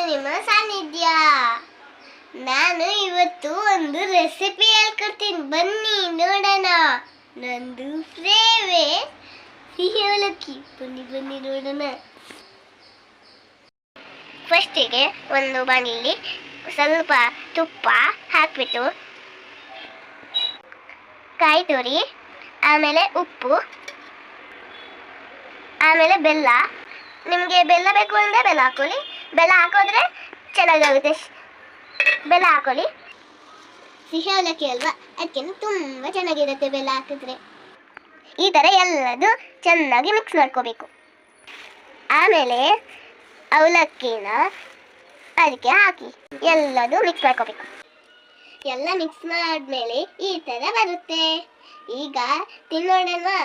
ನಿಮ್ಮ ಸಾನ್ನಿಧ್ಯ. ನಾನು ಇವತ್ತು ಒಂದು ರೆಸಿಪಿ ಹೇಳ್ಕೊಡ್ತೀನಿ, ಬನ್ನಿ ನೋಡೋಣ. ನಂದು ಫೇವರೇಟ್ ಸಿಹಿ ಅವಲಕ್ಕಿ. ಬನ್ನಿ ಬನ್ನಿ ನೋಡೋಣ. ಫಸ್ಟಿಗೆ ಒಂದು ಬಾಣಲಿ ಸ್ವಲ್ಪ ತುಪ್ಪ ಹಾಕ್ಬಿಟ್ಟು ಕಾಯಿ ತುರಿ, ಆಮೇಲೆ ಉಪ್ಪು, ಆಮೇಲೆ ಬೆಲ್ಲ. ನಿಮಗೆ ಬೆಲ್ಲ ಬೇಕು ಅಂದರೆ ಬೆಲ್ಲ ಹಾಕೊಳ್ಳಿ, ಬೆಲ್ಲ ಹಾಕೋದ್ರೆ ಚೆನ್ನಾಗಾಗುತ್ತೆ. ಬೆಲ್ಲ ಹಾಕೊಳ್ಳಿ, ಸಿಹಿ ಅವಲಕ್ಕಿ ಅಲ್ವಾ, ಅದಕ್ಕೆ ತುಂಬ ಚೆನ್ನಾಗಿರುತ್ತೆ ಬೆಲ್ಲ ಹಾಕಿದ್ರೆ. ಈ ಥರ ಎಲ್ಲದು ಚೆನ್ನಾಗಿ ಮಿಕ್ಸ್ ಮಾಡ್ಕೋಬೇಕು. ಆಮೇಲೆ ಅವಲಕ್ಕಿನ ಅದಕ್ಕೆ ಹಾಕಿ ಎಲ್ಲದು ಮಿಕ್ಸ್ ಮಾಡ್ಕೋಬೇಕು. ಎಲ್ಲ ಮಿಕ್ಸ್ ಮಾಡಿದ್ಮೇಲೆ ಈ ಥರ ಬರುತ್ತೆ. ಈಗ ತಿನ್ನೋಣಲ್ವಾ?